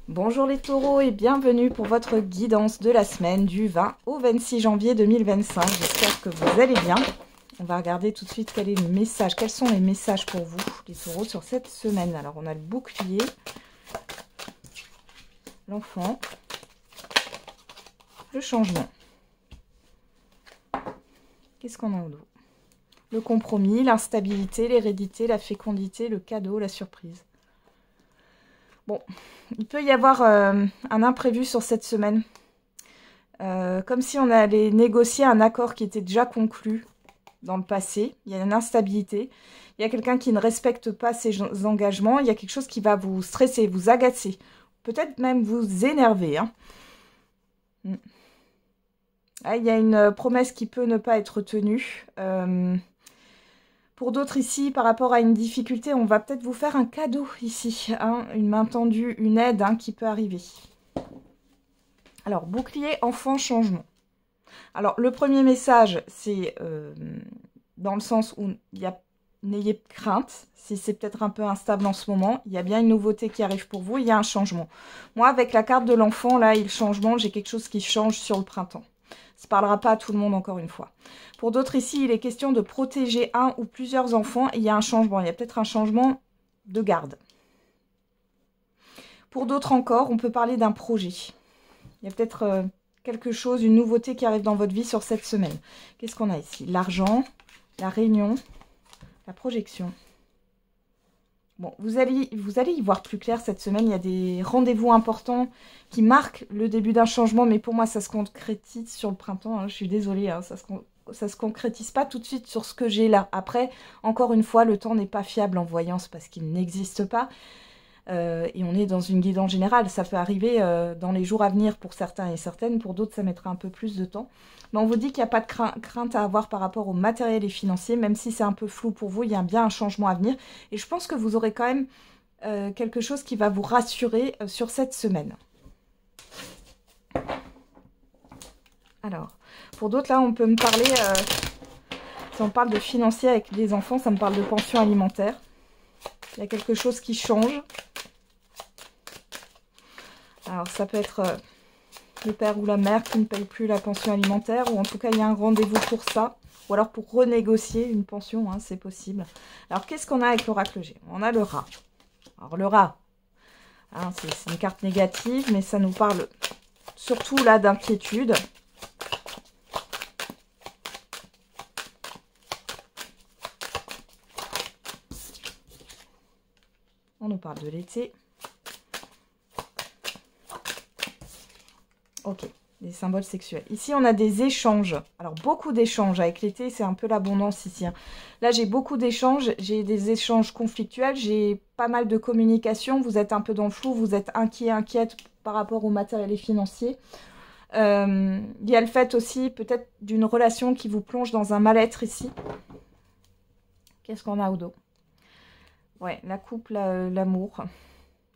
Bonjour les taureaux et bienvenue pour votre guidance de la semaine du 20 au 26 janvier 2025. J'espère que vous allez bien. On va regarder tout de suite quel est le message. Quels sont les messages pour vous, les taureaux, sur cette semaine. Alors, on a le bouclier, l'enfant, le changement. Qu'est-ce qu'on a au dos? Le compromis, l'instabilité, l'hérédité, la fécondité, le cadeau, la surprise. Bon, il peut y avoir un imprévu sur cette semaine. Comme si on allait négocier un accord qui était déjà conclu dans le passé. Il y a une instabilité. Il y a quelqu'un qui ne respecte pas ses engagements. Il y a quelque chose qui va vous stresser, vous agacer. Peut-être même vous énerver. Hein. Ah, il y a une promesse qui peut ne pas être tenue. Pour d'autres ici, par rapport à une difficulté, on va peut-être vous faire un cadeau ici. Hein, une main tendue, une aide qui peut arriver. Alors, bouclier, enfant, changement. Alors, le premier message, c'est dans le sens où n'ayez crainte. Si c'est peut-être un peu instable en ce moment, il y a bien une nouveauté qui arrive pour vous, il y a un changement. Moi, avec la carte de l'enfant, là, et le changement, j'ai quelque chose qui change sur le printemps. Ça ne parlera pas à tout le monde, encore une fois. Pour d'autres ici, il est question de protéger un ou plusieurs enfants. Il y a un changement. Il y a peut-être un changement de garde. Pour d'autres encore, on peut parler d'un projet. Il y a peut-être quelque chose, une nouveauté qui arrive dans votre vie sur cette semaine. Qu'est-ce qu'on a ici? L'argent, la réunion, la projection. Bon, vous allez y voir plus clair cette semaine. Il y a des rendez-vous importants qui marquent le début d'un changement. Mais pour moi, ça se concrétise sur le printemps. Hein. Je suis désolée, hein, ça se concrétise pas tout de suite sur ce que j'ai là. Après, encore une fois, le temps n'est pas fiable en voyance parce qu'il n'existe pas. Et on est dans une guidance générale. Ça peut arriver dans les jours à venir pour certains et certaines. Pour d'autres, ça mettra un peu plus de temps. Mais on vous dit qu'il n'y a pas de crainte à avoir par rapport au matériel et financier. Même si c'est un peu flou pour vous, il y a bien un changement à venir. Et je pense que vous aurez quand même quelque chose qui va vous rassurer sur cette semaine. Alors, pour d'autres, là, on peut me parler... si on parle de financier avec les enfants, ça me parle de pension alimentaire. Il y a quelque chose qui change. Alors, ça peut être le père ou la mère qui ne paye plus la pension alimentaire, ou en tout cas, il y a un rendez-vous pour ça, ou alors pour renégocier une pension, hein, c'est possible. Alors, qu'est-ce qu'on a avec l'oracle G? On a le rat. Alors, le rat, hein, c'est une carte négative, mais ça nous parle surtout là d'inquiétude. On nous parle de l'été. Ok, des symboles sexuels. Ici, on a des échanges. Alors, beaucoup d'échanges. Avec l'été, c'est un peu l'abondance ici. Hein. Là, j'ai beaucoup d'échanges. J'ai des échanges conflictuels. J'ai pas mal de communication. Vous êtes un peu dans le flou. Vous êtes inquiète par rapport au matériel et financier. Il y a le fait aussi, peut-être, d'une relation qui vous plonge dans un mal-être ici. Qu'est-ce qu'on a au dos? Ouais, la coupe, l'amour.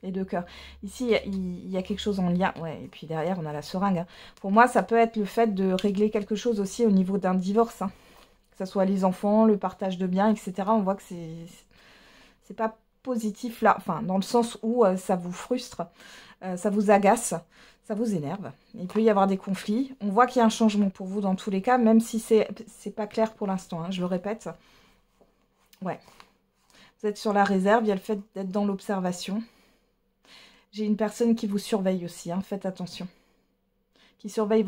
Les deux cœurs. Ici, il y a quelque chose en lien. Ouais, et puis derrière, on a la seringue. Hein. Pour moi, ça peut être le fait de régler quelque chose aussi au niveau d'un divorce. Hein. Que ce soit les enfants, le partage de biens, etc. On voit que c'est pas positif là. Enfin, dans le sens où ça vous frustre, ça vous agace, ça vous énerve. Il peut y avoir des conflits. On voit qu'il y a un changement pour vous dans tous les cas, même si c'est pas clair pour l'instant. Hein, je le répète. Ouais. Vous êtes sur la réserve. Il y a le fait d'être dans l'observation. J'ai une personne qui vous surveille aussi, hein, faites attention. Qui surveille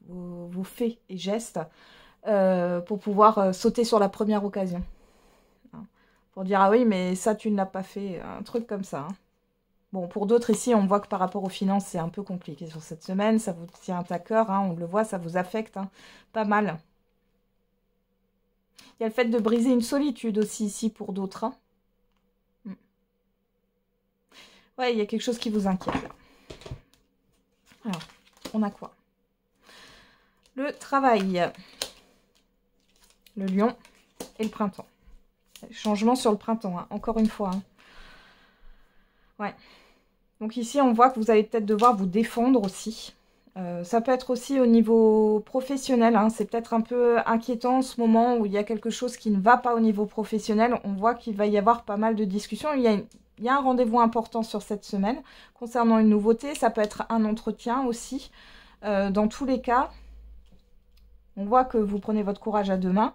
vos faits et gestes pour pouvoir sauter sur la première occasion. Hein. Pour dire, ah oui, mais ça, tu ne l'as pas fait. Un truc comme ça. Hein. Bon, pour d'autres ici, on voit que par rapport aux finances, c'est un peu compliqué sur cette semaine. Ça vous tient à cœur, hein, on le voit, ça vous affecte hein, pas mal. Il y a le fait de briser une solitude aussi ici pour d'autres. Hein. Ouais, il y a quelque chose qui vous inquiète là. Alors, on a quoi? Le travail, le lion et le printemps. Changement sur le printemps, hein, encore une fois. Hein. Ouais. Donc ici, on voit que vous allez peut-être devoir vous défendre aussi. Ça peut être aussi au niveau professionnel. Hein. C'est peut-être un peu inquiétant en ce moment où il y a quelque chose qui ne va pas au niveau professionnel. On voit qu'il va y avoir pas mal de discussions. Il y a il y a un rendez-vous important sur cette semaine concernant une nouveauté. Ça peut être un entretien aussi. Dans tous les cas, on voit que vous prenez votre courage à deux mains.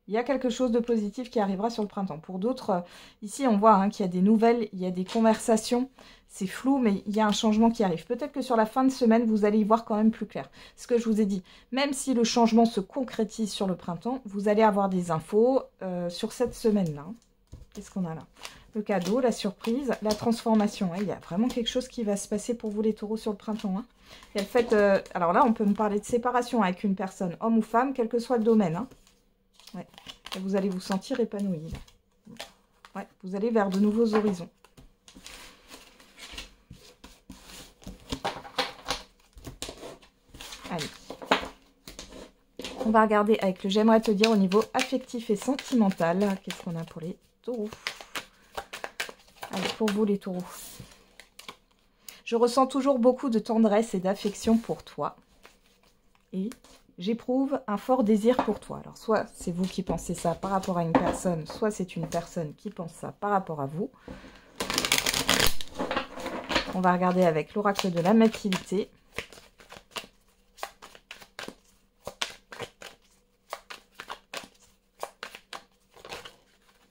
Il y a quelque chose de positif qui arrivera sur le printemps. Pour d'autres, ici, on voit hein, qu'il y a des nouvelles, il y a des conversations. C'est flou, mais il y a un changement qui arrive. Peut-être que sur la fin de semaine, vous allez y voir quand même plus clair. Ce que je vous ai dit, même si le changement se concrétise sur le printemps, vous allez avoir des infos sur cette semaine-là. Qu'est-ce qu'on a là? Le cadeau, la surprise, la transformation. Il y a vraiment quelque chose qui va se passer pour vous les taureaux sur le printemps. Hein. Il y a le fait, alors là, on peut me parler de séparation avec une personne, homme ou femme, quel que soit le domaine. Hein. Ouais. Et vous allez vous sentir épanoui. Ouais, vous allez vers de nouveaux horizons. Allez. On va regarder avec le j'aimerais te dire au niveau affectif et sentimental. Qu'est-ce qu'on a pour les taureaux? Allez, pour vous les taureaux. Je ressens toujours beaucoup de tendresse et d'affection pour toi. Et j'éprouve un fort désir pour toi. Alors, soit c'est vous qui pensez ça par rapport à une personne, soit c'est une personne qui pense ça par rapport à vous. On va regarder avec l'oracle de la maturité.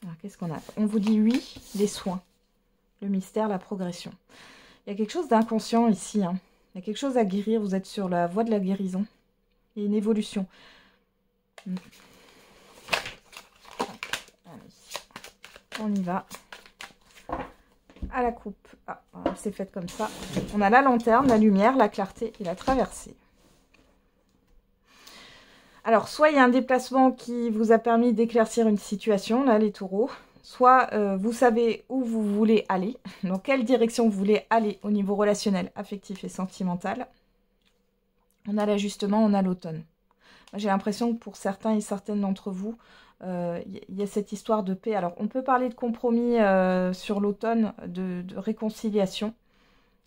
Alors, qu'est-ce qu'on a? On vous dit oui, les soins, le mystère, la progression. Il y a quelque chose d'inconscient ici. Hein. Il y a quelque chose à guérir. Vous êtes sur la voie de la guérison. Il y a une évolution. Allez. On y va. À la coupe. Ah, c'est fait comme ça. On a la lanterne, la lumière, la clarté et la traversée. Alors, soit il y a un déplacement qui vous a permis d'éclaircir une situation, là, les taureaux. Soit vous savez où vous voulez aller, dans quelle direction vous voulez aller au niveau relationnel, affectif et sentimental. On a l'ajustement, on a l'automne. J'ai l'impression que pour certains et certaines d'entre vous, il y a cette histoire de paix. Alors, on peut parler de compromis sur l'automne, de réconciliation.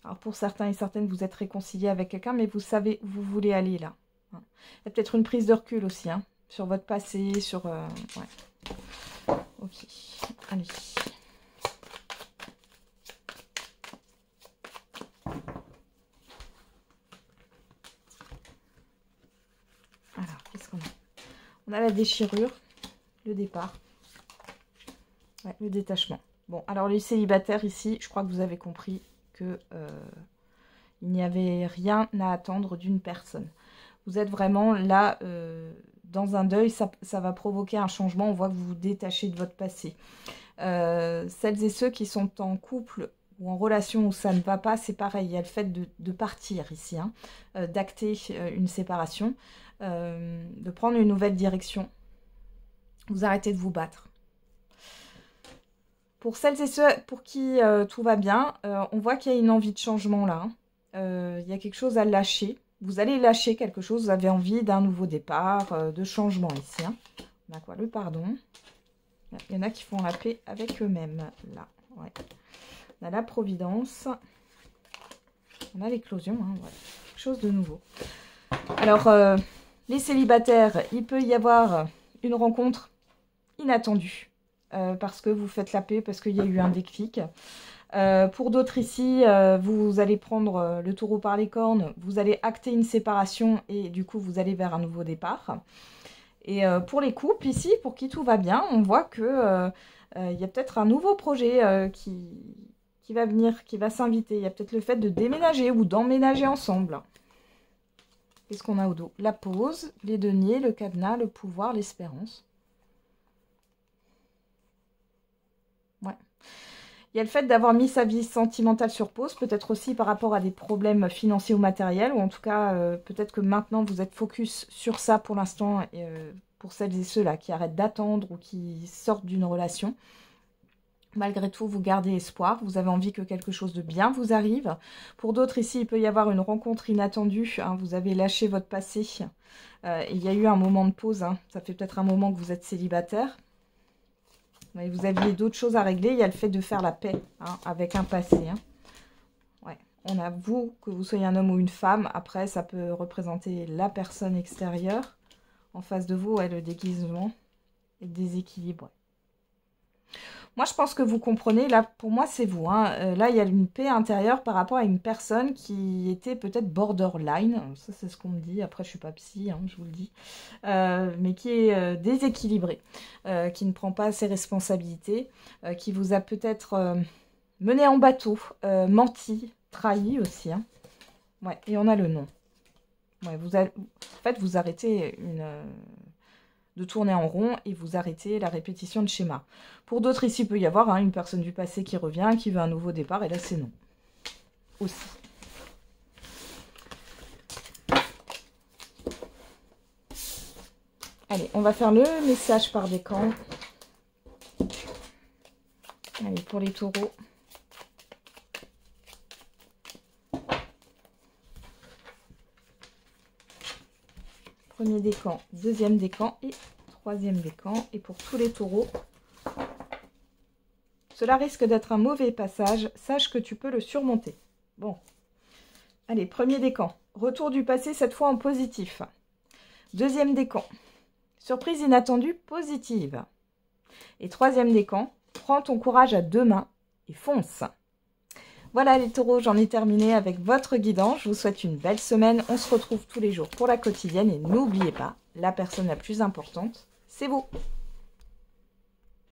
Alors, pour certains et certaines, vous êtes réconciliés avec quelqu'un, mais vous savez où vous voulez aller là. Il y a peut-être une prise de recul aussi, hein, sur votre passé, sur... ouais. Ok, allez. Alors, qu'est-ce qu'on a? On a la déchirure, le départ, ouais, le détachement. Bon, alors les célibataires ici, je crois que vous avez compris que il n'y avait rien à attendre d'une personne. Vous êtes vraiment là... dans un deuil, ça va provoquer un changement. On voit que vous vous détachez de votre passé. Celles et ceux qui sont en couple ou en relation où ça ne va pas, c'est pareil. Il y a le fait de partir ici, hein, d'acter une séparation, de prendre une nouvelle direction. Vous arrêtez de vous battre. Pour celles et ceux pour qui tout va bien, on voit qu'il y a une envie de changement là. Il y a quelque chose à lâcher. Vous allez lâcher quelque chose, vous avez envie d'un nouveau départ, de changement ici. Hein. On a quoi? Le pardon. Il y en a qui font la paix avec eux-mêmes, là. Ouais. On a la providence. On a l'éclosion, hein, ouais. Quelque chose de nouveau. Alors, les célibataires, il peut y avoir une rencontre inattendue. Parce que vous faites la paix, parce qu'il y a eu un déclic. Pour d'autres ici, vous allez prendre le taureau par les cornes, vous allez acter une séparation et du coup vous allez vers un nouveau départ. Et pour les couples ici, pour qui tout va bien, on voit que il y a peut-être un nouveau projet qui va venir, qui va s'inviter. Il y a peut-être le fait de déménager ou d'emménager ensemble. Qu'est-ce qu'on a au dos? La pause, les deniers, le cadenas, le pouvoir, l'espérance. Ouais. Il y a le fait d'avoir mis sa vie sentimentale sur pause, peut-être aussi par rapport à des problèmes financiers ou matériels, ou en tout cas, peut-être que maintenant vous êtes focus sur ça pour l'instant, pour celles et ceux-là qui arrêtent d'attendre ou qui sortent d'une relation. Malgré tout, vous gardez espoir, vous avez envie que quelque chose de bien vous arrive. Pour d'autres ici, il peut y avoir une rencontre inattendue, hein, vous avez lâché votre passé, il y a eu un moment de pause, hein, ça fait peut-être un moment que vous êtes célibataire. Vous aviez d'autres choses à régler. Il y a le fait de faire la paix, hein, avec un passé. Hein. Ouais. On a vous, que vous soyez un homme ou une femme. Après, ça peut représenter la personne extérieure. En face de vous, ouais, le déguisement et le déséquilibre. Moi, je pense que vous comprenez. Là, pour moi, c'est vous. Hein. Là, il y a une paix intérieure par rapport à une personne qui était peut-être borderline. Ça, c'est ce qu'on me dit. Après, je suis pas psy, hein, je vous le dis. Mais qui est déséquilibrée, qui ne prend pas ses responsabilités, qui vous a peut-être mené en bateau, menti, trahi aussi. Hein. Ouais, et on a le nom. Ouais, en fait, vous arrêtez de tourner en rond et vous arrêtez la répétition de schéma. Pour d'autres, ici, il peut y avoir une personne du passé qui revient, qui veut un nouveau départ, et là, c'est non. Aussi. Allez, on va faire le message par décan. Allez, pour les taureaux. Premier décan, deuxième décan et troisième décan. Et pour tous les taureaux, cela risque d'être un mauvais passage. Sache que tu peux le surmonter. Bon. Allez, premier décan. Retour du passé, cette fois en positif. Deuxième décan. Surprise inattendue, positive. Et troisième décan. Prends ton courage à deux mains et fonce. Voilà les taureaux, j'en ai terminé avec votre guidance. Je vous souhaite une belle semaine. On se retrouve tous les jours pour la quotidienne. Et n'oubliez pas, la personne la plus importante, c'est vous.